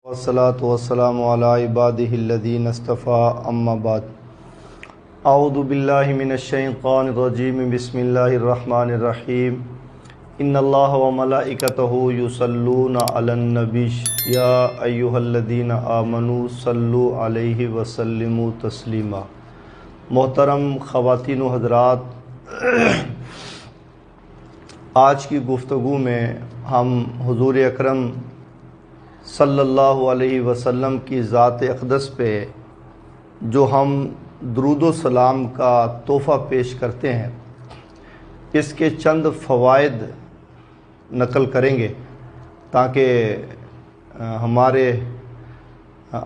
والصلاة والسلام على عباده الذين اصطفى أما بعد أعوذ بالله من الشيطان الرجيم بسم الله الرحمن الرحيم إن الله وملائكته يصلون على النبي يا أيها الذين آمنوا صلوا عليه وسلموا تسليما۔ محترم خواتین و حضرات، آج کی گفتگو میں ہم حضور اکرم صلی اللہ علیہ وسلم کی ذات اقدس پہ جو ہم درود و سلام کا تحفہ پیش کرتے ہیں اس کے چند فوائد نقل کریں گے تاکہ ہمارے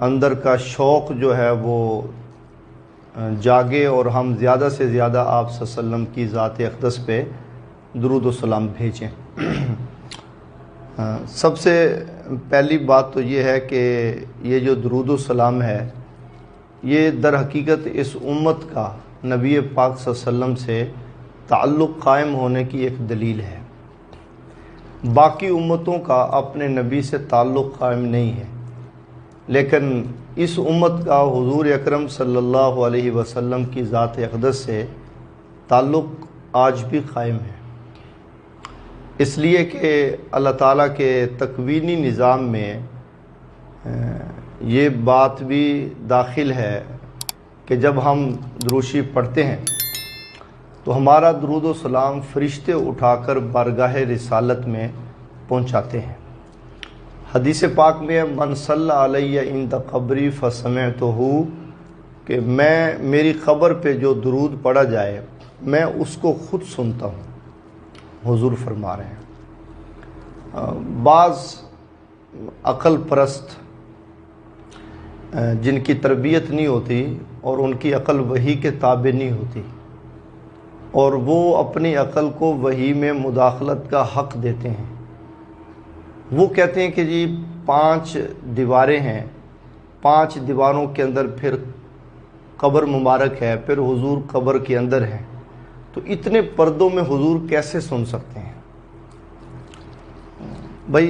اندر کا شوق جو ہے وہ جاگے اور ہم زیادہ سے زیادہ آپ صلی اللہ علیہ وسلم کی ذات اقدس پہ درود و سلام بھیجیں۔ سب سے پہلی بات تو یہ ہے کہ یہ جو درود و سلام ہے یہ در حقیقت اس امت کا نبی پاک صلی اللہ علیہ وسلم سے تعلق قائم ہونے کی ایک دلیل ہے۔ باقی امتوں کا اپنے نبی سے تعلق قائم نہیں ہے، لیکن اس امت کا حضور اکرم صلی اللہ علیہ وسلم کی ذات اقدس سے تعلق آج بھی قائم ہے، اس لیے کہ اللہ تعالیٰ کے تکوینی نظام میں یہ بات بھی داخل ہے کہ جب ہم دروشی پڑھتے ہیں تو ہمارا درود و سلام فرشتے اٹھا کر بارگاہ رسالت میں پہنچاتے ہیں۔ حدیث پاک میں من صلی علیہ عند قبری فسمعتہ، کہ میری قبر پہ جو درود پڑھا جائے میں اس کو خود سنتا ہوں، حضور فرما رہے ہیں۔ بعض عقل پرست جن کی تربیت نہیں ہوتی اور ان کی عقل وحی کے تابع نہیں ہوتی اور وہ اپنی عقل کو وحی میں مداخلت کا حق دیتے ہیں، وہ کہتے ہیں کہ جی 5 دیواریں ہیں، 5 دیواروں کے اندر پھر قبر مبارک ہے، پھر حضور قبر کے اندر ہیں، تو اتنے پردوں میں حضور کیسے سن سکتے ہیں؟ بھائی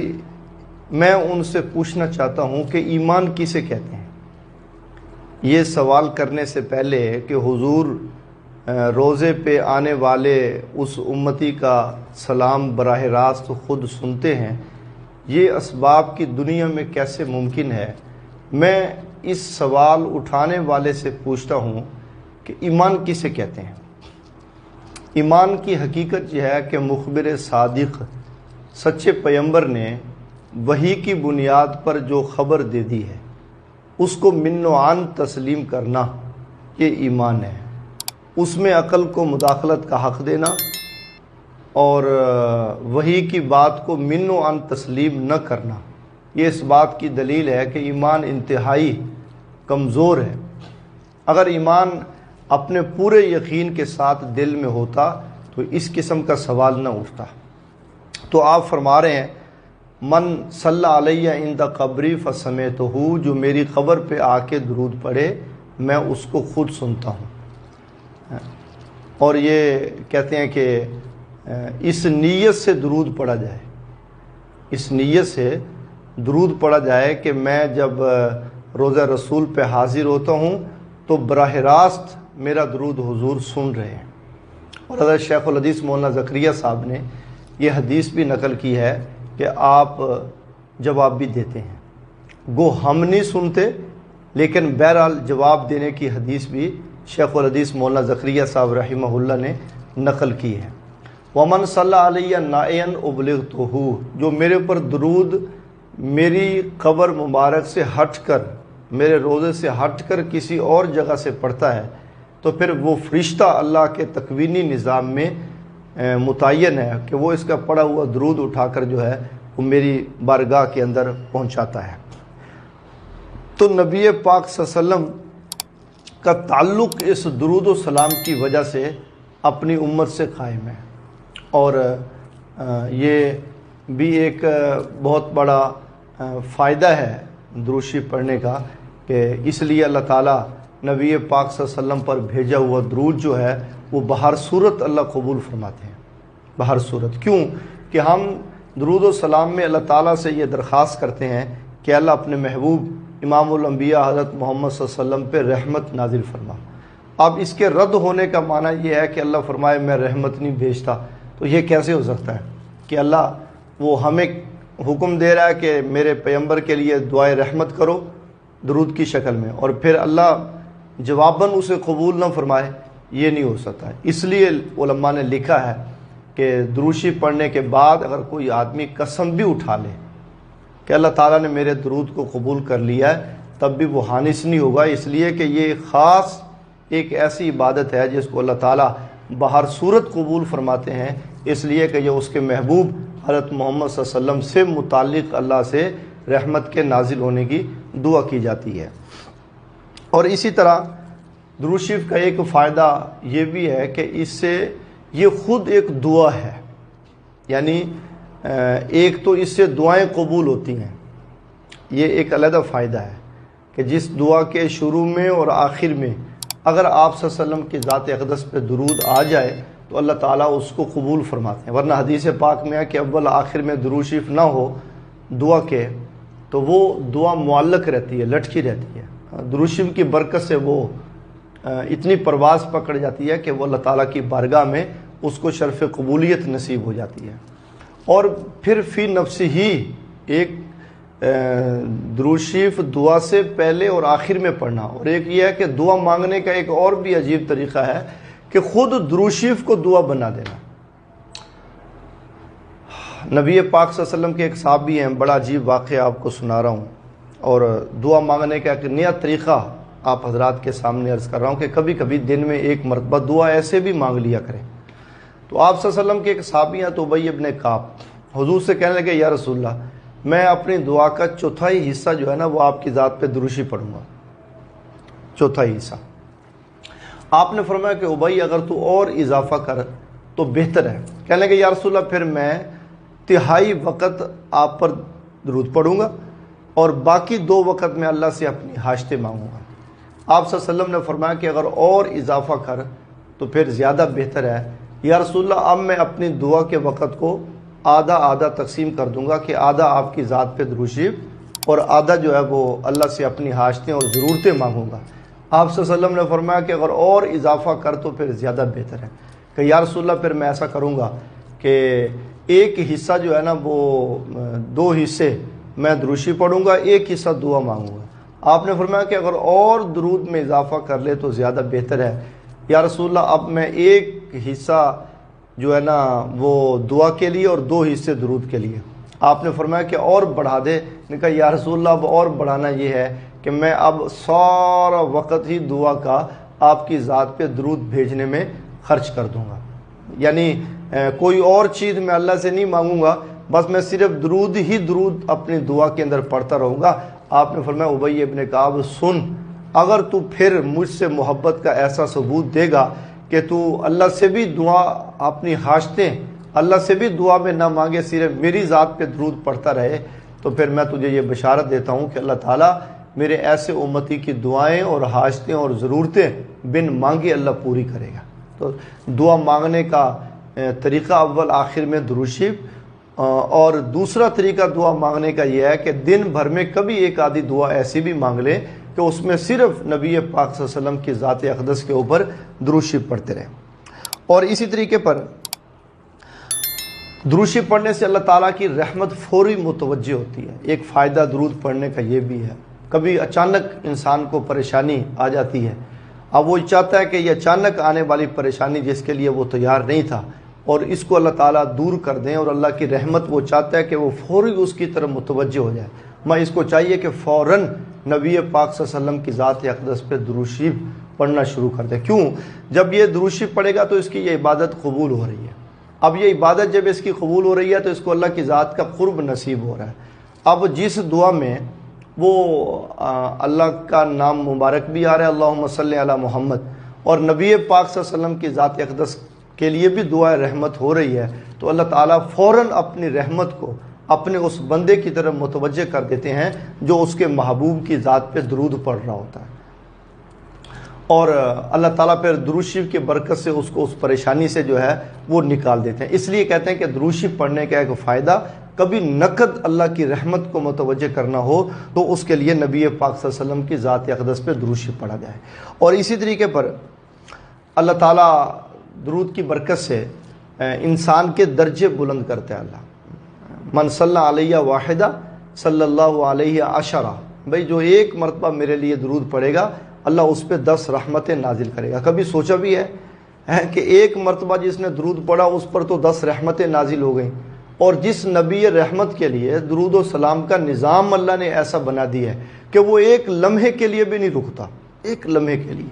میں ان سے پوچھنا چاہتا ہوں کہ ایمان کسے کہتے ہیں؟ یہ سوال کرنے سے پہلے کہ حضور روزے پہ آنے والے اس امتی کا سلام براہ راست خود سنتے ہیں، یہ اسباب کی دنیا میں کیسے ممکن ہے؟ میں اس سوال اٹھانے والے سے پوچھتا ہوں کہ ایمان کسے کہتے ہیں؟ ایمان کی حقیقت یہ ہے کہ مخبر صادق سچے پیغمبر نے وحی کی بنیاد پر جو خبر دے دی ہے اس کو من و عن تسلیم کرنا، یہ ایمان ہے۔ اس میں عقل کو مداخلت کا حق دینا اور وحی کی بات کو من و عن تسلیم نہ کرنا، یہ اس بات کی دلیل ہے کہ ایمان انتہائی کمزور ہے۔ اگر ایمان اپنے پورے یقین کے ساتھ دل میں ہوتا تو اس قسم کا سوال نہ اٹھتا۔ تو آپ فرما رہے ہیں من صلی علیہ عند قبری فسمعتہ، جو میری قبر پہ آ کے درود پڑھے میں اس کو خود سنتا ہوں۔ اور یہ کہتے ہیں کہ اس نیت سے درود پڑھا جائے، اس نیت سے درود پڑھا جائے کہ میں جب روزہ رسول پہ حاضر ہوتا ہوں تو براہ راست میرا درود حضور سن رہے ہیں۔ اور حضرت شیخ الحدیث مولانا زکریا صاحب نے یہ حدیث بھی نقل کی ہے کہ آپ جواب بھی دیتے ہیں، گو ہم نہیں سنتے لیکن بہرحال جواب دینے کی حدیث بھی شیخ الحدیث مولانا زکریا صاحب رحمہ اللہ نے نقل کی ہے۔ ومن صلی علیہ نائیا ابلغتہ، جو میرے پر درود میری قبر مبارک سے ہٹ کر، میرے روزے سے ہٹ کر کسی اور جگہ سے پڑھتا ہے تو پھر وہ فرشتہ اللہ کے تکوینی نظام میں متعین ہے کہ وہ اس کا پڑھا ہوا درود اٹھا کر جو ہے وہ میری بارگاہ کے اندر پہنچاتا ہے۔ تو نبی پاک صلی اللہ علیہ وسلم کا تعلق اس درود و سلام کی وجہ سے اپنی امت سے قائم ہے، اور یہ بھی ایک بہت بڑا فائدہ ہے دروشی پڑھنے کا کہ اس لیے اللہ تعالیٰ نبی پاک صلی اللہ علیہ وسلم پر بھیجا ہوا درود جو ہے وہ بہر صورت اللہ قبول فرماتے ہیں۔ بہر صورت کیوں کہ ہم درود و سلام میں اللہ تعالیٰ سے یہ درخواست کرتے ہیں کہ اللہ اپنے محبوب امام الانبیاء حضرت محمد صلی اللہ علیہ وسلم پہ رحمت نازل فرما۔ اب اس کے رد ہونے کا معنی یہ ہے کہ اللہ فرمائے میں رحمت نہیں بھیجتا، تو یہ کیسے ہو سکتا ہے کہ اللہ وہ ہمیں حکم دے رہا ہے کہ میرے پیغمبر کے لیے دعائے رحمت کرو درود کی شکل میں، اور پھر اللہ جواباً اسے قبول نہ فرمائے؟ یہ نہیں ہو سکتا ہے۔ اس لیے علماء نے لکھا ہے کہ درود شریف پڑھنے کے بعد اگر کوئی آدمی قسم بھی اٹھا لے کہ اللہ تعالیٰ نے میرے درود کو قبول کر لیا ہے، تب بھی وہ حانث نہیں ہوگا، اس لیے کہ یہ خاص ایک ایسی عبادت ہے جس کو اللہ تعالیٰ بہر صورت قبول فرماتے ہیں، اس لیے کہ یہ اس کے محبوب حضرت محمد صلی اللہ علیہ وسلم سے متعلق اللہ سے رحمت کے نازل ہونے کی دعا کی جاتی ہے۔ اور اسی طرح درود شریف کا ایک فائدہ یہ بھی ہے کہ اس سے یہ خود ایک دعا ہے، یعنی ایک تو اس سے دعائیں قبول ہوتی ہیں، یہ ایک علیحدہ فائدہ ہے کہ جس دعا کے شروع میں اور آخر میں اگر آپ صلی اللہ علیہ وسلم کی ذات اقدس پہ درود آ جائے تو اللہ تعالیٰ اس کو قبول فرماتے ہیں، ورنہ حدیث پاک میں ہے کہ اول آخر میں درود شریف نہ ہو دعا کے تو وہ دعا معلق رہتی ہے، لٹکی رہتی ہے۔ درود شریف کی برکت سے وہ اتنی پرواز پکڑ جاتی ہے کہ وہ اللہ تعالیٰ کی بارگاہ میں اس کو شرف قبولیت نصیب ہو جاتی ہے۔ اور پھر فی نفس ہی ایک درود شریف دعا سے پہلے اور آخر میں پڑھنا، اور ایک یہ ہے کہ دعا مانگنے کا ایک اور بھی عجیب طریقہ ہے کہ خود درود شریف کو دعا بنا دینا۔ نبی پاک صلی اللہ علیہ وسلم کے ایک صحابی ہیں، بڑا عجیب واقعہ آپ کو سنا رہا ہوں، اور دعا مانگنے کا ایک نیا طریقہ آپ حضرات کے سامنے عرض کر رہا ہوں کہ کبھی کبھی دن میں ایک مرتبہ دعا ایسے بھی مانگ لیا کریں۔ تو آپ صلی اللہ علیہ وسلم کے ایک صحابی ہیں تو ابی ابن کعب حضور سے کہنے لگے یا رسول اللہ میں اپنی دعا کا چوتھائی حصہ جو ہے نا وہ آپ کی ذات پہ درود شریف پڑھوں گا، چوتھائی حصہ۔ آپ نے فرمایا کہ ابی اگر تو اور اضافہ کر تو بہتر ہے۔ کہنے لگے یا رسول اللہ پھر میں تہائی وقت آپ پر درود پڑھوں گا اور باقی 2 وقت میں اللہ سے اپنی حاجتیں مانگوں گا۔ آپ صلی اللہ علیہ وسلم نے فرمایا کہ اگر اور اضافہ کر تو پھر زیادہ بہتر ہے۔ یا رسول اللہ اب میں اپنی دعا کے وقت کو آدھا آدھا تقسیم کر دوں گا کہ آدھا آپ کی ذات پہ درود شریف اور آدھا جو ہے وہ اللہ سے اپنی حاجتیں اور ضرورتیں مانگوں گا۔ آپ صلی اللہ علیہ وسلم نے فرمایا کہ اگر اور اضافہ کر تو پھر زیادہ بہتر ہے کہ یا رسول اللہ پھر میں ایسا کروں گا کہ ایک حصہ جو ہے نا وہ 2 حصے میں درود شریف پڑھوں گا، ایک حصہ دعا مانگوں گا۔ آپ نے فرمایا کہ اگر اور درود میں اضافہ کر لے تو زیادہ بہتر ہے۔ یا رسول اللہ اب میں ایک حصہ جو ہے نا وہ دعا کے لیے اور 2 حصے درود کے لیے۔ آپ نے فرمایا کہ اور بڑھا دے۔ نے کہا یا رسول اللہ اب اور بڑھانا یہ ہے کہ میں اب سارا وقت ہی دعا کا آپ کی ذات پہ درود بھیجنے میں خرچ کر دوں گا، یعنی کوئی اور چیز میں اللہ سے نہیں مانگوں گا، بس میں صرف درود ہی درود اپنی دعا کے اندر پڑھتا رہوں گا۔ آپ نے فرمایا ابی ابن کعب سن، اگر تو پھر مجھ سے محبت کا ایسا ثبوت دے گا کہ تو اللہ سے بھی دعا اپنی حاجتیں اللہ سے بھی دعا میں نہ مانگے، صرف میری ذات پہ درود پڑھتا رہے، تو پھر میں تجھے یہ بشارت دیتا ہوں کہ اللہ تعالیٰ میرے ایسے امتی کی دعائیں اور حاجتیں اور ضرورتیں بن مانگے اللہ پوری کرے گا۔ تو دعا مانگنے کا طریقہ اول آخر میں درود شریف، اور دوسرا طریقہ دعا مانگنے کا یہ ہے کہ دن بھر میں کبھی ایک آدھی دعا ایسی بھی مانگ لیں کہ اس میں صرف نبی پاک صلی اللہ علیہ وسلم کی ذات اقدس کے اوپر درود شریف پڑھتے رہیں۔ اور اسی طریقے پر درود شریف پڑھنے سے اللہ تعالیٰ کی رحمت فوری متوجہ ہوتی ہے۔ ایک فائدہ درود پڑھنے کا یہ بھی ہے، کبھی اچانک انسان کو پریشانی آ جاتی ہے، اب وہ چاہتا ہے کہ یہ اچانک آنے والی پریشانی جس کے لیے وہ تیار نہیں تھا اور اس کو اللہ تعالیٰ دور کر دیں، اور اللہ کی رحمت وہ چاہتا ہے کہ وہ فوری اس کی طرف متوجہ ہو جائے۔ میں اس کو چاہیے کہ فوراً نبی پاک صلی اللہ علیہ وسلم کی ذات اقدس پہ درود شریف پڑھنا شروع کر دے۔ کیوں؟ جب یہ درود شریف پڑھے گا تو اس کی یہ عبادت قبول ہو رہی ہے۔ اب یہ عبادت جب اس کی قبول ہو رہی ہے تو اس کو اللہ کی ذات کا قرب نصیب ہو رہا ہے۔ اب جس دعا میں وہ اللہ کا نام مبارک بھی آ رہا ہے اللہم صلی علی محمد، اور نبی پاک صلی اللہ علیہ وسلم کی ذات اقدس کے لیے بھی دعا رحمت ہو رہی ہے، تو اللہ تعالیٰ فوراً اپنی رحمت کو اپنے اس بندے کی طرف متوجہ کر دیتے ہیں جو اس کے محبوب کی ذات پہ درود پڑھ رہا ہوتا ہے، اور اللہ تعالیٰ پھر درود شریف کی برکت سے اس کو اس پریشانی سے جو ہے وہ نکال دیتے ہیں۔ اس لیے کہتے ہیں کہ درود شریف پڑھنے کا ایک فائدہ کبھی نقد اللہ کی رحمت کو متوجہ کرنا ہو تو اس کے لیے نبی پاک صلی اللہ علیہ وسلم کی ذات اقدس پہ درود شریف پڑھا جائے۔ اور اسی طریقے پر اللہ تعالیٰ درود کی برکت سے انسان کے درجے بلند کرتے ہیں۔ اللہ من صلی علیہ واحدہ صلی اللہ علیہ عشرہ، بھئی جو ایک مرتبہ میرے لیے درود پڑھے گا اللہ اس پہ 10 رحمتیں نازل کرے گا۔ کبھی سوچا بھی ہے کہ ایک مرتبہ جس نے درود پڑھا اس پر تو 10 رحمتیں نازل ہو گئیں، اور جس نبی رحمت کے لیے درود و سلام کا نظام اللہ نے ایسا بنا دیا ہے کہ وہ ایک لمحے کے لیے بھی نہیں رکتا، ایک لمحے کے لیے۔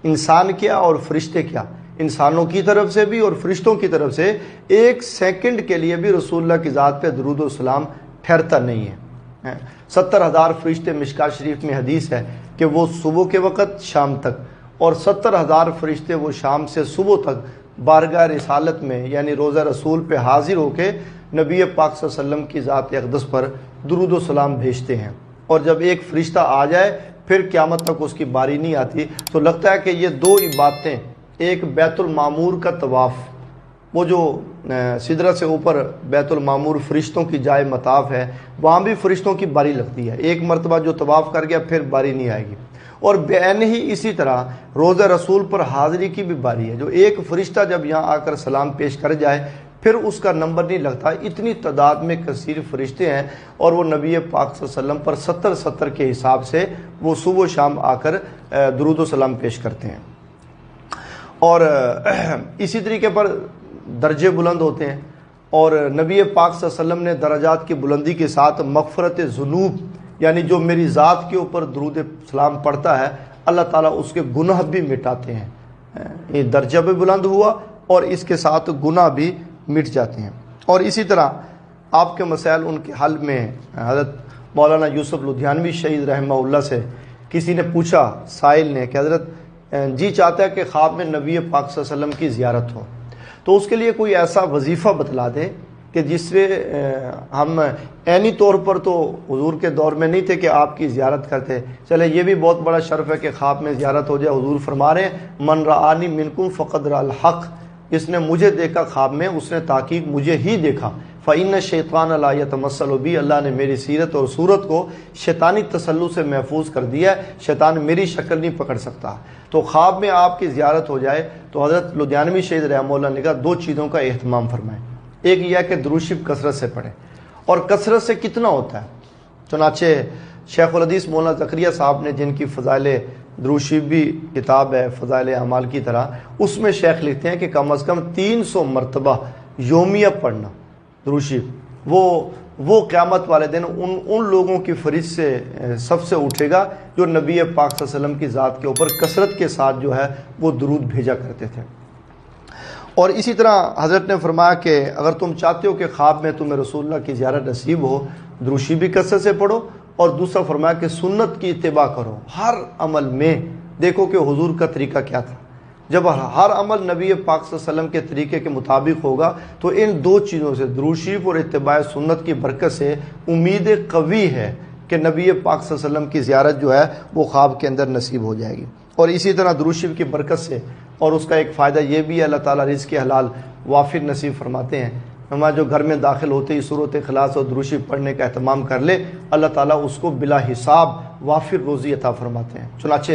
انسان کیا اور فرشتے کیا، انسانوں کی طرف سے بھی اور فرشتوں کی طرف سے ایک سیکنڈ کے لیے بھی رسول اللہ کی ذات پہ درود و سلام ٹھہرتا نہیں ہے۔ 70,000 فرشتے، مشکات شریف میں حدیث ہے کہ وہ صبح کے وقت شام تک، اور 70,000 فرشتے وہ شام سے صبح تک بارگاہ رسالت میں یعنی روضہ رسول پہ حاضر ہو کے نبی پاک صلی اللہ علیہ وسلم کی ذات اقدس پر درود و سلام بھیجتے ہیں۔ اور جب ایک فرشتہ آ جائے پھر قیامت تک اس کی باری نہیں آتی۔ تو لگتا ہے کہ یہ 2 عبادتیں، ایک بیت المعمور کا طواف، وہ جو سدرہ سے اوپر بیت المعمور فرشتوں کی جائے مطاف ہے، وہاں بھی فرشتوں کی باری لگتی ہے، ایک مرتبہ جو طواف کر گیا پھر باری نہیں آئے گی۔ اور بین ہی اسی طرح روضہ رسول پر حاضری کی بھی باری ہے، جو ایک فرشتہ جب یہاں آ کر سلام پیش کر جائے پھر اس کا نمبر نہیں لگتا۔ اتنی تعداد میں کثیر فرشتے ہیں، اور وہ نبی پاک صلی اللہ علیہ وسلم پر 70 کے حساب سے وہ صبح و شام آ کر درود و سلام پیش کرتے ہیں۔ اور اسی طریقے پر درجے بلند ہوتے ہیں، اور نبی پاک صلی اللہ علیہ وسلم نے درجات کی بلندی کے ساتھ مغفرت ذنوب، یعنی جو میری ذات کے اوپر درود سلام پڑھتا ہے اللہ تعالیٰ اس کے گناہ بھی مٹاتے ہیں۔ یہ درجہ بھی بلند ہوا اور اس کے ساتھ گناہ بھی مٹ جاتے ہیں۔ اور اسی طرح آپ کے مسائل ان کے حل میں حضرت مولانا یوسف لدھیانوی شہید رحمہ اللہ سے کسی نے پوچھا، سائل نے، کہ حضرت جی چاہتا ہے کہ خواب میں نبی پاک صلی اللہ علیہ وسلم کی زیارت ہو، تو اس کے لیے کوئی ایسا وظیفہ بتلا دے کہ جس سے ہم عینی طور پر تو حضور کے دور میں نہیں تھے کہ آپ کی زیارت کرتے، چلے یہ بھی بہت بڑا شرف ہے کہ خواب میں زیارت ہو جائے۔ حضور فرما رہے ہیں من رآنی منکم فقد رأى الحق، جس نے مجھے دیکھا خواب میں اس نے تحقیق مجھے ہی دیکھا۔ فإن الشیطان لا يتمثل بی، اللہ نے میری سیرت اور صورت کو شیطانی تسلط سے محفوظ کر دیا ہے، شیطان میری شکل نہیں پکڑ سکتا۔ تو خواب میں آپ کی زیارت ہو جائے تو حضرت لدھیانوی شہید رحمہ اللہ نے کہا 2 چیزوں کا اہتمام فرمائیں۔ ایک یہ ہے کہ درود شریف کثرت سے پڑھیں، اور کثرت سے کتنا ہوتا ہے، چنانچہ شیخ الحدیث مولانا زکریا صاحب نے جن کی فضائل درود شریف بھی کتاب ہے فضائل اعمال کی طرح، اس میں شیخ لکھتے ہیں کہ کم از کم 300 مرتبہ یومیہ پڑھنا درود شریف، وہ قیامت والے دن ان لوگوں کی فہرست سے سب سے اٹھے گا جو نبی پاک صلی اللہ علیہ وسلم کی ذات کے اوپر کثرت کے ساتھ جو ہے وہ درود بھیجا کرتے تھے۔ اور اسی طرح حضرت نے فرمایا کہ اگر تم چاہتے ہو کہ خواب میں تمہیں رسول اللہ کی زیارت نصیب ہو، درود شریف بھی کثرت سے پڑھو، اور دوسرا فرمایا کہ سنت کی اتباع کرو، ہر عمل میں دیکھو کہ حضور کا طریقہ کیا تھا۔ جب ہر عمل نبی پاک صلی اللہ علیہ وسلم کے طریقے کے مطابق ہوگا تو ان 2 چیزوں سے درود شریف اور اتباع سنت کی برکت سے امید قوی ہے کہ نبی پاک صلی اللہ علیہ وسلم کی زیارت جو ہے وہ خواب کے اندر نصیب ہو جائے گی۔ اور اسی طرح درود شریف کی برکت سے اور اس کا ایک فائدہ یہ بھی ہے اللہ تعالیٰ رزق حلال وافر نصیب فرماتے ہیں۔ ہمارا جو گھر میں داخل ہوتے ہی سورۃ اخلاص اور درود شریف پڑھنے کا اہتمام کر لے اللہ تعالیٰ اس کو بلا حساب وافر روزی عطا فرماتے ہیں۔ چنانچہ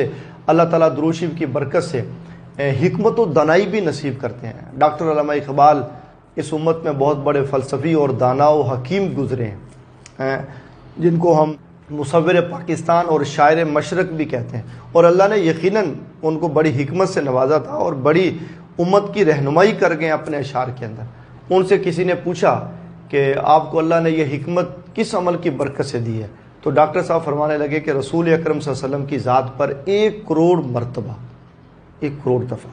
اللہ تعالیٰ درود شریف کی برکت سے حکمت و دانائی بھی نصیب کرتے ہیں۔ ڈاکٹر علامہ اقبال اس امت میں بہت بڑے فلسفی اور دانا و حکیم گزرے ہیں، جن کو ہم مصور پاکستان اور شاعر مشرق بھی کہتے ہیں، اور اللہ نے یقیناً ان کو بڑی حکمت سے نوازا تھا اور بڑی امت کی رہنمائی کر گئے اپنے اشعار کے اندر۔ ان سے کسی نے پوچھا کہ آپ کو اللہ نے یہ حکمت کس عمل کی برکت سے دی ہے، تو ڈاکٹر صاحب فرمانے لگے کہ رسول اکرم صلی اللہ علیہ وسلم کی ذات پر 1 کروڑ مرتبہ، 1 کروڑ دفعہ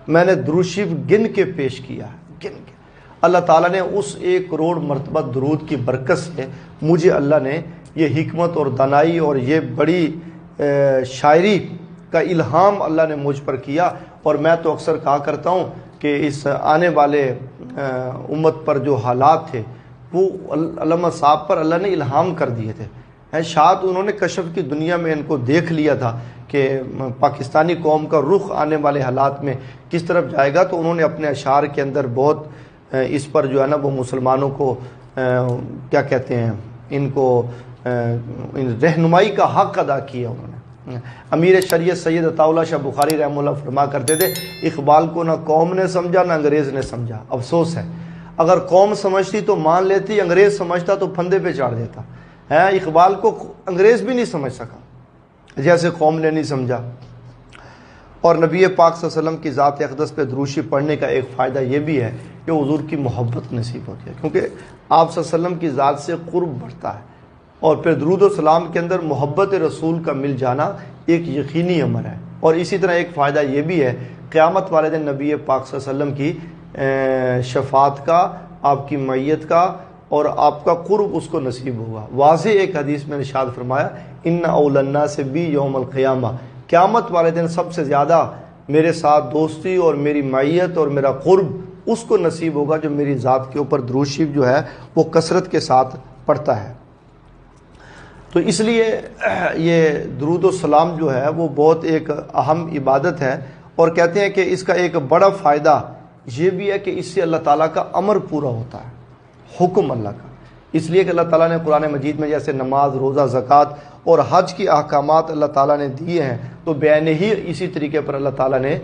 میں نے درود شریف گن کے پیش کیا ہے، گن کے۔ اللہ تعالیٰ نے اس 1 کروڑ مرتبہ درود کی برکت سے مجھے اللہ نے یہ حکمت اور دانائی اور یہ بڑی شاعری کا الہام اللہ نے مجھ پر کیا۔ اور میں تو اکثر کہا کرتا ہوں کہ اس آنے والے امت پر جو حالات تھے وہ علامہ صاحب پر اللہ نے الہام کر دیے تھے۔ شاید انہوں نے کشف کی دنیا میں ان کو دیکھ لیا تھا کہ پاکستانی قوم کا رخ آنے والے حالات میں کس طرف جائے گا، تو انہوں نے اپنے اشعار کے اندر بہت اس پر جو ہے نا وہ مسلمانوں کو کیا کہتے ہیں ان کو رہنمائی کا حق ادا کیا انہوں نے۔ امیر شریعت سید عطا اللہ شاہ بخاری رحمہ اللہ فرما کرتے تھے اقبال کو نہ قوم نے سمجھا نہ انگریز نے سمجھا۔ افسوس ہے، اگر قوم سمجھتی تو مان لیتی، انگریز سمجھتا تو پھندے پہ چاڑ دیتا ہے۔ اقبال کو انگریز بھی نہیں سمجھ سکا جیسے قوم نے نہیں سمجھا۔ اور نبی پاک صلی اللہ علیہ وسلم کی ذات اقدس پہ دروشی پڑھنے کا ایک فائدہ یہ بھی ہے کہ حضور کی محبت نصیب ہوتی ہے، کیونکہ آپ صلی اللہ علیہ وسلم کی ذات سے قرب بڑھتا ہے، اور پھر درود و سلام کے اندر محبت رسول کا مل جانا ایک یقینی امر ہے۔ اور اسی طرح ایک فائدہ یہ بھی ہے، قیامت والے دن نبی پاک صلی اللہ علیہ وسلم کی شفاعت کا، آپ کی معیت کا اور آپ کا قرب اس کو نصیب ہوگا۔ واضح ایک حدیث میں ارشاد فرمایا ان اول الناس بی یوم القیامہ، قیامت والے دن سب سے زیادہ میرے ساتھ دوستی اور میری معیت اور میرا قرب اس کو نصیب ہوگا جو میری ذات کے اوپر درود شریف جو ہے وہ کثرت کے ساتھ پڑھتا ہے۔ تو اس لیے یہ درود و سلام جو ہے وہ بہت ایک اہم عبادت ہے، اور کہتے ہیں کہ اس کا ایک بڑا فائدہ یہ بھی ہے کہ اس سے اللہ تعالیٰ کا امر پورا ہوتا ہے، حکم اللہ کا، اس لیے کہ اللہ تعالیٰ نے قرآن مجید میں جیسے نماز، روزہ، زکوٰۃ اور حج کی احکامات اللہ تعالیٰ نے دیے ہیں، تو بین ہی اسی طریقے پر اللہ تعالیٰ نے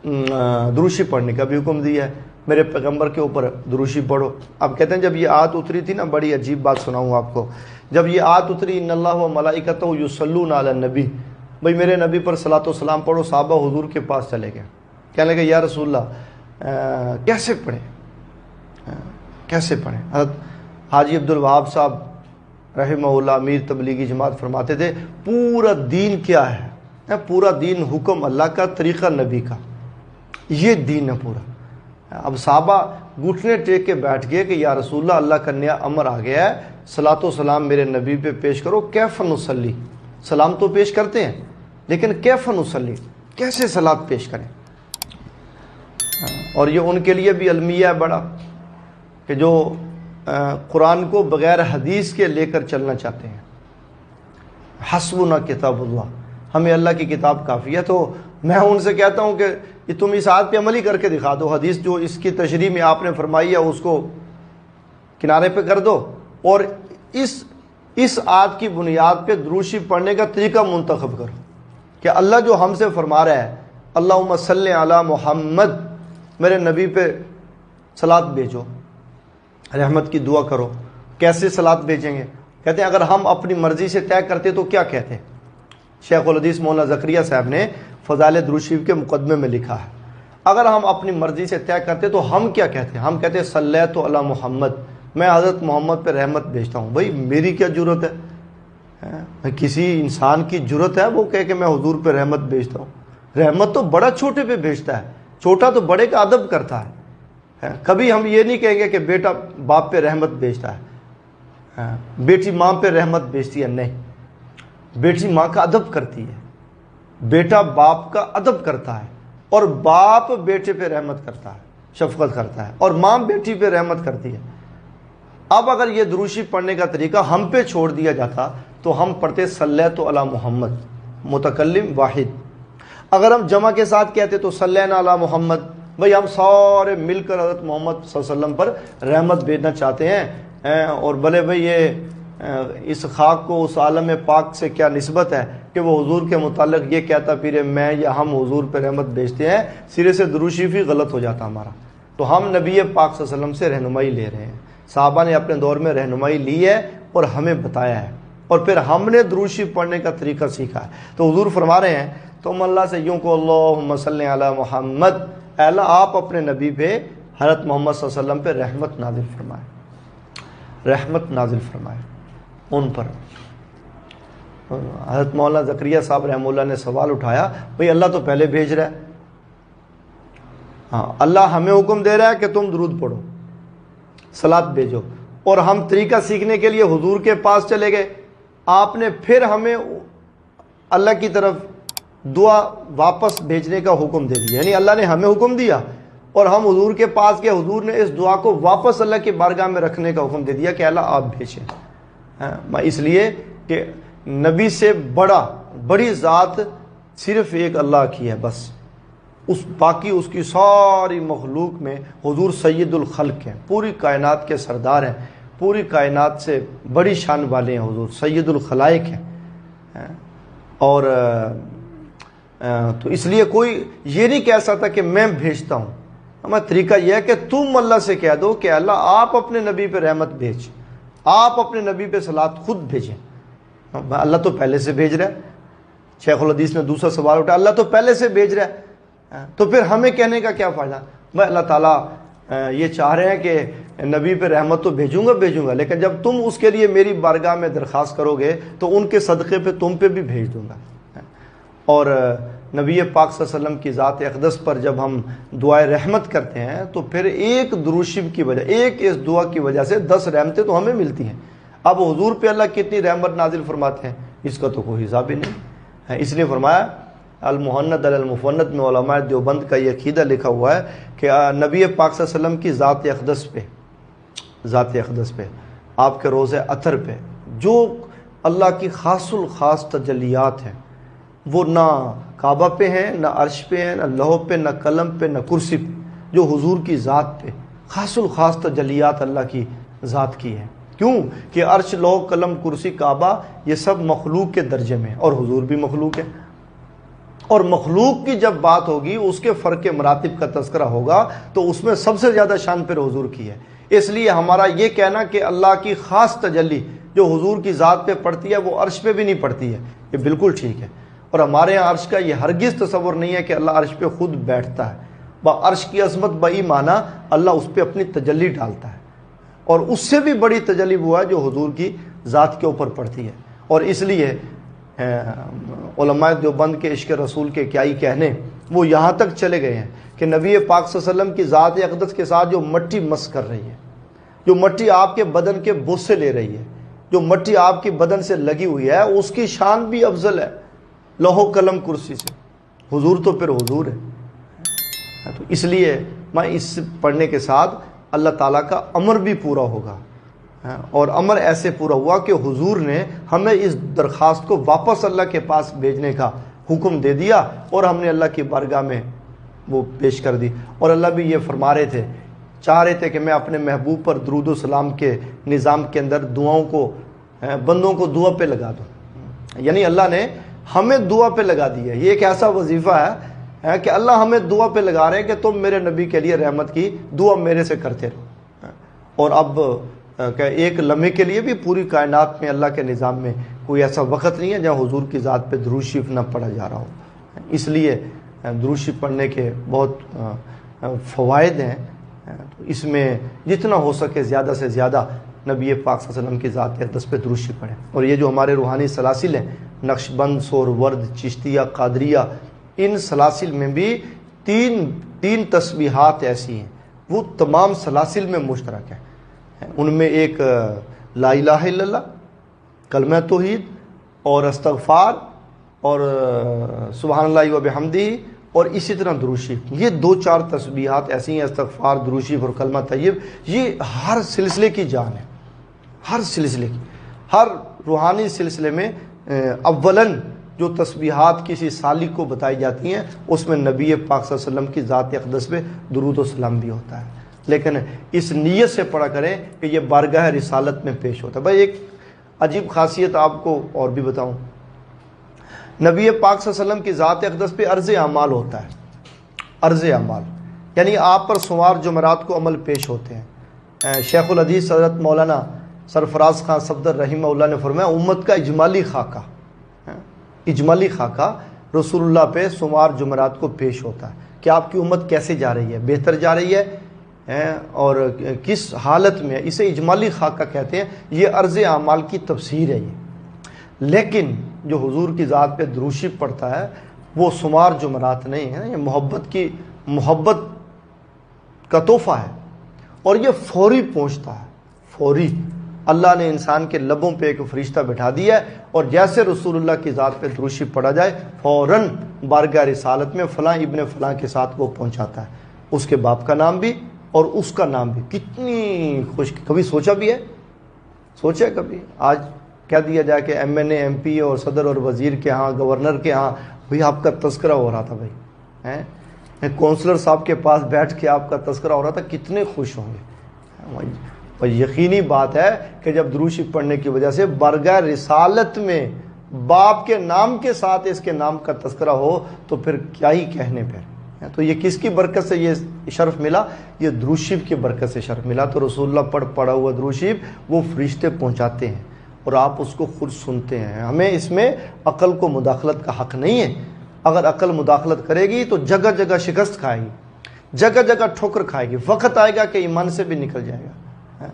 درود شریف پڑھنے کا بھی حکم دیا ہے، میرے پیغمبر کے اوپر درود شریف پڑھو۔ اب کہتے ہیں جب یہ آیت اتری تھی نا، بڑی عجیب بات سناؤں آپ کو، جب یہ آیت اتری ان اللہ و ملائکتہ یصلون علی النبی، بھئی میرے نبی پر صلاۃ و سلام پڑھو، صحابہ حضور کے پاس چلے گئے، کہنے لگے یا رسول اللہ کیسے پڑھیں کیسے پڑھیں؟ حضرت حاجی عبد الوہاب صاحب رحمہ اللہ امیر تبلیغی جماعت فرماتے تھے پورا دین کیا ہے؟ پورا دین حکم اللہ کا، طریقہ نبی کا، یہ دین ہے پورا۔ اب صحابہ گھٹنے ٹیک کے بیٹھ گئے کہ یا رسول اللہ، اللہ کا نیا امر آ گیا ہے، صلاۃ و سلام میرے نبی پہ پیش کرو، کیف نصلی، سلام تو پیش کرتے ہیں لیکن کیف نصلی، کیسے صلاۃ پیش کریں؟ اور یہ ان کے لیے بھی المیہ ہے بڑا، کہ جو قرآن کو بغیر حدیث کے لے کر چلنا چاہتے ہیں۔ حسبنا کتاب اللہ، ہمیں اللہ کی کتاب کافی ہے۔ تو میں ان سے کہتا ہوں کہ یہ تم اس آیت پہ عمل ہی کر کے دکھا دو، حدیث جو اس کی تشریح میں آپ نے فرمائی ہے اس کو کنارے پہ کر دو، اور اس آیت کی بنیاد پہ درود شریف پڑھنے کا طریقہ منتخب کرو کہ اللہ جو ہم سے فرما رہا ہے اللہم صلی علی محمد، میرے نبی پہ صلاۃ بھیجو، رحمت کی دعا کرو۔ کیسے صلاۃ بھیجیں گے؟ کہتے ہیں اگر ہم اپنی مرضی سے طے کرتے تو کیا کہتے ہیں؟ شیخ الحدیث مولانا زکریا صاحب نے فضائل درود شریف کے مقدمے میں لکھا ہے، اگر ہم اپنی مرضی سے طے کرتے تو ہم کیا کہتے ہیں؟ ہم کہتے ہیں صلیت علی محمد، میں حضرت محمد پہ رحمت بھیجتا ہوں۔ بھائی میری کیا جرت ہے؟ کسی انسان کی جرت ہے وہ کہے کہ میں حضور پہ رحمت بھیجتا ہوں؟ رحمت تو بڑا چھوٹے پہ بھیجتا ہے، چھوٹا تو بڑے کا ادب کرتا ہے۔ کبھی ہم یہ نہیں کہیں گے کہ بیٹا باپ پہ رحمت بھیجتا ہے، بیٹی ماں پہ رحمت بھیجتی ہے، نہیں، بیٹی ماں کا ادب کرتی ہے، بیٹا باپ کا ادب کرتا ہے، اور باپ بیٹے پہ رحمت کرتا ہے، شفقت کرتا ہے، اور ماں بیٹی پہ رحمت کرتی ہے۔ اب اگر یہ درود شریف پڑھنے کا طریقہ ہم پہ چھوڑ دیا جاتا تو ہم پڑھتے صلیت علی محمد، متکلم واحد۔ اگر ہم جمع کے ساتھ کہتے تو صلینا علی محمد، بھئی ہم سارے مل کر حضرت محمد صلی اللہ علیہ وسلم پر رحمت بھیجنا چاہتے ہیں، اور بھلے بھئی یہ اس خاک کو اس عالم پاک سے کیا نسبت ہے کہ وہ حضور کے متعلق یہ کہتا پھرے میں یا ہم حضور پہ رحمت بھیجتے ہیں، سرے سے درود شریف ہی غلط ہو جاتا ہمارا۔ تو ہم نبی پاک صلی اللہ علیہ وسلم سے رہنمائی لے رہے ہیں، صحابہ نے اپنے دور میں رہنمائی لی ہے اور ہمیں بتایا ہے، اور پھر ہم نے درود شریف پڑھنے کا طریقہ سیکھا ہے۔ تو حضور فرما رہے ہیں تم اللہ سے یوں کو اللہم صلی علی محمد، اے اللہ آپ اپنے نبی پہ حضرت محمد صلی اللہ علیہ وسلم پہ رحمت نازل فرمائے، رحمت نازل فرمائے ان پر۔ حضرت مولانا زکریا صاحب رحمہ اللہ نے سوال اٹھایا، بھئی اللہ تو پہلے بھیج رہا ہے، ہاں اللہ ہمیں حکم دے رہا ہے کہ تم درود پڑھو، صلاۃ بھیجو، اور ہم طریقہ سیکھنے کے لیے حضور کے پاس چلے گئے، آپ نے پھر ہمیں اللہ کی طرف دعا واپس بھیجنے کا حکم دے دیا، یعنی اللہ نے ہمیں حکم دیا اور ہم حضور کے پاس گئے، حضور نے اس دعا کو واپس اللہ کی بارگاہ میں رکھنے کا حکم دے دیا کہ اللہ آپ بھیجیں۔ اس لیے کہ نبی سے بڑی ذات صرف ایک اللہ کی ہے، بس اس باقی اس کی ساری مخلوق میں حضور سید الخلق ہیں، پوری کائنات کے سردار ہیں، پوری کائنات سے بڑی شان والے ہیں، حضور سید الخلائق ہیں۔ اور تو اس لیے کوئی یہ نہیں کہہ سکتا کہ میں بھیجتا ہوں، ہمارا طریقہ یہ ہے کہ تم اللہ سے کہہ دو کہ اللہ آپ اپنے نبی پہ رحمت بھیج، آپ اپنے نبی پہ صلوات خود بھیجیں۔ اللہ تو پہلے سے بھیج رہا ہے۔ شیخ الحدیث نے دوسرا سوال اٹھا، اللہ تو پہلے سے بھیج رہا ہے، تو پھر ہمیں کہنے کا کیا فائدہ؟ بھائی اللہ تعالیٰ یہ چاہ رہے ہیں کہ نبی پہ رحمت تو بھیجوں گا، لیکن جب تم اس کے لیے میری بارگاہ میں درخواست کرو گے تو ان کے صدقے پہ تم پہ بھی بھیج دوں گا۔ اور نبی پاک صلی اللہ علیہ وسلم کی ذات اقدس پر جب ہم دعائے رحمت کرتے ہیں تو پھر ایک درود شریف کی وجہ، ایک اس دعا کی وجہ سے 10 رحمتیں تو ہمیں ملتی ہیں۔ اب حضور پہ اللہ کتنی رحمت نازل فرماتے ہیں اس کا تو کوئی حساب ہی نہیں ہے۔ اس لیے فرمایا المحند علی المفند میں علماء دیوبند کا یہ عقیدہ لکھا ہوا ہے کہ نبی پاک صلی اللہ علیہ وسلم کی ذات اقدس پہ آپ کے روضہ اطہر پہ جو اللہ کی خاص الخاص تجلیات ہیں وہ نہ کعبہ پہ ہیں، نہ عرش پہ ہیں، نہ لوح پہ، نہ قلم پہ، نہ کرسی پہ، جو حضور کی ذات پہ خاص الخاص تجلیات اللہ کی ذات کی ہے۔ کیوں کہ عرش، لوح، قلم، کرسی، کعبہ یہ سب مخلوق کے درجے میں، اور حضور بھی مخلوق ہے۔ اور مخلوق کی جب بات ہوگی اس کے فرق مراتب کا تذکرہ ہوگا تو اس میں سب سے زیادہ شان پھر حضور کی ہے۔ اس لیے ہمارا یہ کہنا کہ اللہ کی خاص تجلی جو حضور کی ذات پہ پڑتی ہے وہ عرش پہ بھی نہیں پڑتی ہے، یہ بالکل ٹھیک ہے۔ اور ہمارے یہاں عرش کا یہ ہرگز تصور نہیں ہے کہ اللہ عرش پہ خود بیٹھتا ہے۔ عرش کی عظمت بئی معنی اللہ اس پہ اپنی تجلی ڈالتا ہے، اور اس سے بھی بڑی تجلی وہ ہے جو حضور کی ذات کے اوپر پڑتی ہے۔ اور اس لیے علماء دیوبند کے عشق رسول کے کیا ہی کہنے، وہ یہاں تک چلے گئے ہیں کہ نبی پاک صلی اللہ علیہ وسلم کی ذات اقدس کے ساتھ جو مٹی مس کر رہی ہے، جو مٹی آپ کے بدن کے بت سے لے رہی ہے، جو مٹی آپ کی بدن سے لگی ہوئی ہے، اس کی شان بھی افضل ہے لوح و قلم کرسی سے۔ حضور تو پھر حضور ہے۔ تو اس لیے میں اس پڑھنے کے ساتھ اللہ تعالیٰ کا امر بھی پورا ہوگا، اور امر ایسے پورا ہوا کہ حضور نے ہمیں اس درخواست کو واپس اللہ کے پاس بھیجنے کا حکم دے دیا، اور ہم نے اللہ کی بارگاہ میں وہ پیش کر دی۔ اور اللہ بھی یہ فرما رہے تھے، چاہ رہے تھے کہ میں اپنے محبوب پر درود و سلام کے نظام کے اندر دعاؤں کو، بندوں کو دعا پہ لگا دوں۔ یعنی اللہ نے ہمیں دعا پہ لگا دیا۔ یہ ایک ایسا وظیفہ ہے کہ اللہ ہمیں دعا پہ لگا رہے ہیں کہ تم میرے نبی کے لیے رحمت کی دعا میرے سے کرتے رہو۔ اور اب کہ ایک لمحے کے لیے بھی پوری کائنات میں اللہ کے نظام میں کوئی ایسا وقت نہیں ہے جہاں حضور کی ذات پہ درود شریف نہ پڑھا جا رہا ہو۔ اس لیے درود شریف پڑھنے کے بہت فوائد ہیں۔ تو اس میں جتنا ہو سکے زیادہ سے زیادہ نبی پاک صلی اللہ علیہ وسلم کی ذات اقدس پہ درود شریف پڑھیں۔ اور یہ جو ہمارے روحانی سلاسل ہیں، نقش بند، سور ورد، چشتیہ، قادریہ، ان سلاسل میں بھی تین تسبیحات ایسی ہیں وہ تمام سلاسل میں مشترک ہیں۔ ان میں ایک لا الہ الا اللہ، کلمہ توحید، اور استغفار، اور سبحان اللہ و بحمدہ، اور اسی طرح درود شریف۔ یہ 2-4 تسبیحات ایسی ہیں، استغفار، درود شریف اور کلمہ طیب، یہ ہر سلسلے کی جان ہے، ہر سلسلے کی۔ ہر روحانی سلسلے میں اولاً جو تسبیحات کسی سالک کو بتائی جاتی ہیں اس میں نبی پاک صلی اللہ علیہ وسلم کی ذات اقدس پہ درود و سلام بھی ہوتا ہے، لیکن اس نیت سے پڑھا کریں کہ یہ بارگاہ رسالت میں پیش ہوتا ہے۔ بھائی ایک عجیب خاصیت آپ کو اور بھی بتاؤں، نبی پاک صلی اللہ علیہ وسلم کی ذات اقدس پہ عرض اعمال ہوتا ہے۔ عرض اعمال یعنی آپ پر سوار جمعرات کو عمل پیش ہوتے ہیں۔ شیخ الحدیث حضرت مولانا سرفراز خان صفدر رحمہ اللہ نے فرمایا امت کا اجمالی خاکہ رسول اللہ پہ سوار جمعرات کو پیش ہوتا ہے کہ آپ کی امت کیسے جا رہی ہے، بہتر جا رہی ہے اور کس حالت میں، اسے اجمالی خاکہ کہتے ہیں۔ یہ عرض اعمال کی تفسیر ہے یہ۔ لیکن جو حضور کی ذات پہ درود شریف پڑھتا ہے وہ سمار جمعرات نہیں ہے، یہ محبت کا تحفہ ہے، اور یہ فوری پہنچتا ہے، فوری۔ اللہ نے انسان کے لبوں پہ ایک فرشتہ بٹھا دیا ہے، اور جیسے رسول اللہ کی ذات پہ درود شریف پڑھا جائے فوراً بارگاہ رسالت میں فلاں ابن فلاں کے ساتھ وہ پہنچاتا ہے، اس کے باپ کا نام بھی اور اس کا نام بھی۔ کتنی خوش، کبھی سوچا بھی ہے؟ سوچا کبھی آج کہہ دیا جائے کہ ایم این اے، ایم پی اور صدر اور وزیر کے ہاں، گورنر کے ہاں بھئی آپ کا تذکرہ ہو رہا تھا بھائی، کونسلر صاحب کے پاس بیٹھ کے آپ کا تذکرہ ہو رہا تھا، کتنے خوش ہوں گے. اور یقینی بات ہے کہ جب درود شریف پڑھنے کی وجہ سے برگہ رسالت میں باپ کے نام کے ساتھ اس کے نام کا تذکرہ ہو تو پھر کیا ہی کہنے پھر. تو یہ کس کی برکت سے یہ شرف ملا؟ یہ درود شریف کی برکت سے شرف ملا. تو رسول اللہ پڑھا ہوا درود شریف وہ فرشتے پہنچاتے ہیں اور آپ اس کو خود سنتے ہیں. ہمیں اس میں عقل کو مداخلت کا حق نہیں ہے. اگر عقل مداخلت کرے گی تو جگہ جگہ شکست کھائے گی، جگہ جگہ ٹھوکر کھائے گی. وقت آئے گا کہ ایمان سے بھی نکل جائے گا.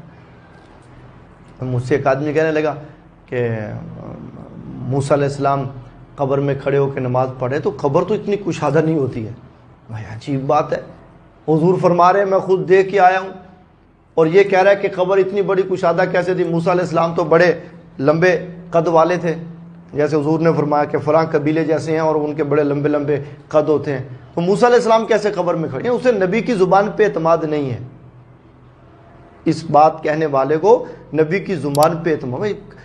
مجھ سے ایک آدمی کہنے لگا کہ موسیٰ علیہ السلام قبر میں کھڑے ہو کے نماز پڑھے تو قبر تو اتنی کشادہ نہیں ہوتی ہے. بھائی عجیب بات ہے، حضور فرما رہے ہیں میں خود دیکھ کے آیا ہوں، اور یہ کہہ رہا ہے کہ قبر اتنی بڑی کشادہ کیسے تھی؟ موسیٰ علیہ السلام تو بڑے لمبے قد والے تھے، جیسے حضور نے فرمایا کہ فلاں قبیلے جیسے ہیں اور ان کے بڑے لمبے لمبے قد ہوتے ہیں. تو موسیٰ علیہ السلام کیسے قبر میں کھڑے ہیں؟ اسے نبی کی زبان پہ اعتماد نہیں ہے. اس بات کہنے والے کو نبی کی زبان پہ اعتماد،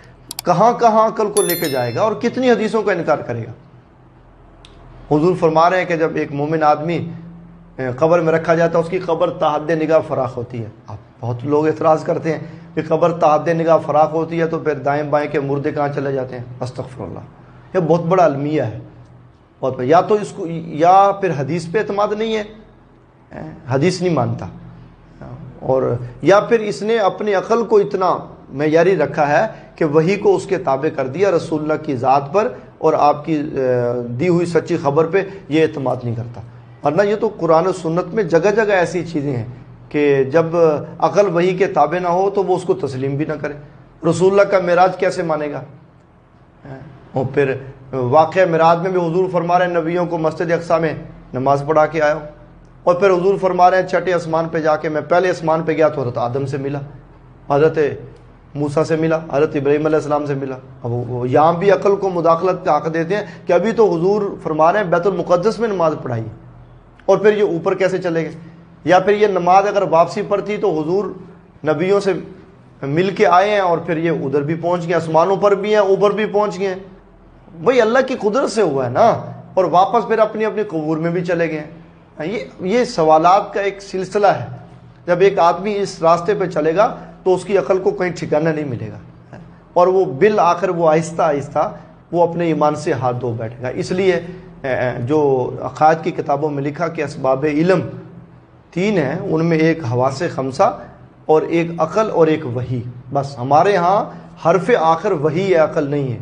کہاں کہاں عقل کو لے کے جائے گا اور کتنی حدیثوں کا انکار کرے گا. حضور فرما رہے ہیں کہ جب ایک مومن آدمی قبر میں رکھا جاتا ہے اس کی قبر تحد نگاہ فراخ ہوتی ہے. اب بہت لوگ اعتراض کرتے ہیں کہ قبر تحد نگاہ فراخ ہوتی ہے تو پھر دائیں بائیں کے مردے کہاں چلے جاتے ہیں؟ استغفر اللہ. یہ بہت بڑا المیہ ہے. بہت بڑا. یا تو اس کو، یا پھر حدیث پہ اعتماد نہیں ہے، حدیث نہیں مانتا، اور یا پھر اس نے اپنی عقل کو اتنا معیاری رکھا ہے کہ وہی کو اس کے تابع کر دیا، رسول اللہ کی ذات پر اور آپ کی دی ہوئی سچی خبر پہ یہ اعتماد نہیں کرتا. ورنہ یہ تو قرآن و سنت میں جگہ جگہ ایسی چیزیں ہیں کہ جب عقل وہی کے تابع نہ ہو تو وہ اس کو تسلیم بھی نہ کرے. رسول اللہ کا معراج کیسے مانے گا؟ اور پھر واقعہ معراج میں بھی حضور فرما رہے ہیں نبیوں کو مسجد اقصی میں نماز پڑھا کے آیا ہوں، اور پھر حضور فرما رہے ہیں چھٹے آسمان پہ جا کے میں پہلے آسمان پہ گیا تو حضرت آدم سے ملا، حضرت موسیٰ سے ملا، حضرت ابراہیم علیہ السلام سے ملا. اب وہ یہاں بھی عقل کو مداخلت کا حق دیتے ہیں کہ ابھی تو حضور فرما رہے ہیں بیت المقدس میں نماز پڑھائی، اور پھر یہ اوپر کیسے چلے گئے؟ یا پھر یہ نماز اگر واپسی پر تھی تو حضور نبیوں سے مل کے آئے ہیں اور پھر یہ ادھر بھی پہنچ گئے، آسمانوں پر بھی ہیں اوپر بھی پہنچ گئے. وہی اللہ کی قدرت سے ہوا ہے نا، اور واپس پھر اپنی اپنی قبور میں بھی چلے گئے. یہ سوالات کا ایک سلسلہ ہے. جب ایک آدمی اس راستے پہ چلے گا تو اس کی عقل کو کہیں ٹھکانہ نہیں ملے گا، اور وہ بالآخر وہ آہستہ آہستہ وہ اپنے ایمان سے ہاتھ دھو بیٹھے گا. اس لیے جو عقائد کی کتابوں میں لکھا کہ اسباب علم 3 ہیں، ان میں ایک حواس خمسہ اور ایک عقل اور ایک وحی. بس ہمارے ہاں حرف آخر وحی ہے، عقل نہیں ہے.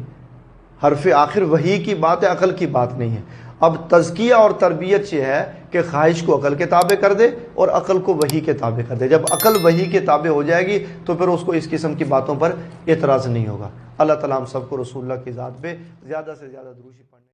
حرف آخر وحی کی بات ہے، عقل کی بات نہیں ہے. اب تزکیہ اور تربیت یہ ہے کہ خواہش کو عقل کے تابع کر دے اور عقل کو وحی کے تابع کر دے. جب عقل وحی کے تابع ہو جائے گی تو پھر اس کو اس قسم کی باتوں پر اعتراض نہیں ہوگا. اللہ تعالیٰ ہم سب کو رسول اللہ کی ذات پہ زیادہ سے زیادہ درود پڑھنے